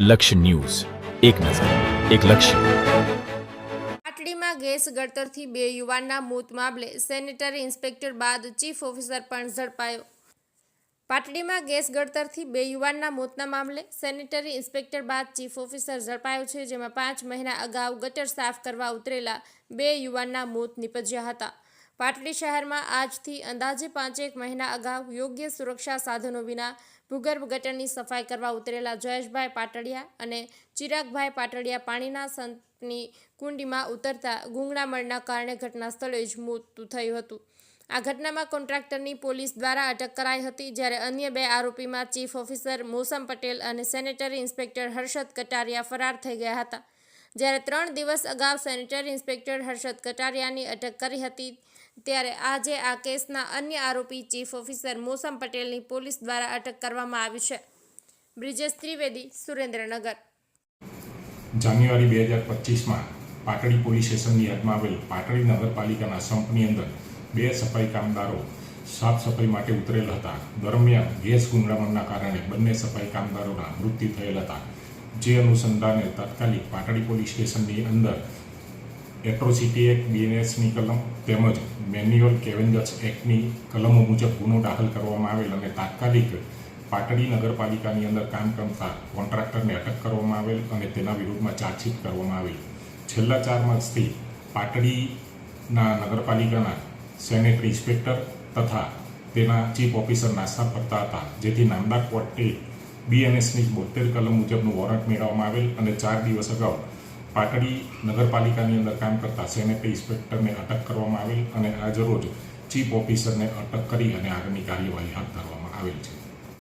લક્ષ્ય ન્યૂઝ, એક નજર, એક લક્ષ્ય. પાટડીમાં ગેસ ગળતરથી 2 યુવાનના મોત મામલે સેનેટરી ઇન્સ્પેક્ટર બાદ ચીફ ઓફિસર પણ ઝડપાયો. પાટડીમાં ગેસ ગળતરથી 2 યુવાનના મોતના મામલે સેનેટરી ઇન્સ્પેક્ટર બાદ ચીફ ઓફિસર ઝડપાયો છે, જેમાં 5 મહિના અગાઉ ગટર સાફ કરવા ઉતરેલા 2 યુવાનના મોત નીપજ્યા હતા. પાટડી શહેરમાં આજથી અંદાજે 5 મહિના અગાઉ યોગ્ય સુરક્ષા સાધનો વિના ભૂગર્ભ ગટરની સફાઈ કરવા ઉતરેલા જયેશભાઈ પાટડિયા અને ચિરાગભાઈ પાટડિયા પાણીના સંપની કુંડીમાં ઉતરતા ગૂંગળામણના કારણે ઘટના સ્થળે જ મોત થયું હતું. આ ઘટનામાં કોન્ટ્રાક્ટરની પોલીસ દ્વારા અટક કરાઈ હતી, જ્યારે અન્ય 2 આરોપીમાં ચીફ ઓફિસર મોસમ પટેલ અને સેનેટરી ઇન્સ્પેક્ટર હર્ષદ કટારિયા ફરાર થઈ ગયા હતા. જ્યારે 3 દિવસ અગાઉ સેનેટરી ઇન્સ્પેક્ટર હર્ષદ કટારિયાની અટક કરી હતી, ત્યારે આજે આ કેસના અન્ય આરોપી ચીફ ઓફિસર મોસમ પટેલની પોલીસ દ્વારા અટક કરવામાં આવી છે. બ્રિજેશ ત્રિવેદી, સુરેન્દ્રનગર. જાન્યુઆરી 2025માં પાટડી પોલીસ સ્ટેશનની હદમાં આવેલ પાટડી નગરપાલિકાના સંપની અંદર 2 સફાઈ કામદારો સાફ સફાઈ માટે ઉતરેલ હતા. દરમિયાન ગેસ ગુંગળામણના કારણે બંને સફાઈ કામદારોના મૃત્યુ થયેલ હતા. જે અનુસંધાને તાત્કાલિક પાટડી પોલીસ સ્ટેશનની અંદર એટ્રોસિટી એક્ટ BNSની કલમ તેમજ મેન્યુઅલ કેવેન્જર્સ એક્ટની કલમો મુજબ ગુનો દાખલ કરવામાં આવેલ અને તાત્કાલિક પાટડી નગરપાલિકાની અંદર કામ કરતા કોન્ટ્રાક્ટરને અટક કરવામાં આવેલ અને તેના વિરુદ્ધમાં ચાર્જશીટ કરવામાં આવેલ. છેલ્લા 4 માસથી પાટડીના નગરપાલિકાના સેનેટરી ઇન્સ્પેક્ટર તથા તેના ચીફ ઓફિસર નાસ્તા ફરતા હતા, જેથી નામદાર કોર્ટે BNSની 72 કલમ મુજબનું વોરંટ મેળવવામાં આવેલ અને 4 દિવસ અગાઉ પાટડી નગરપાલિકાની અંદર કામ કરતા સેનેટરી ઇન્સ્પેક્ટરને અટક કરવામાં આવેલ અને આજરોજ ચીફ ઓફિસરને અટક કરી અને આગળની કાર્યવાહી હાથ ધરવામાં આવેલ છે.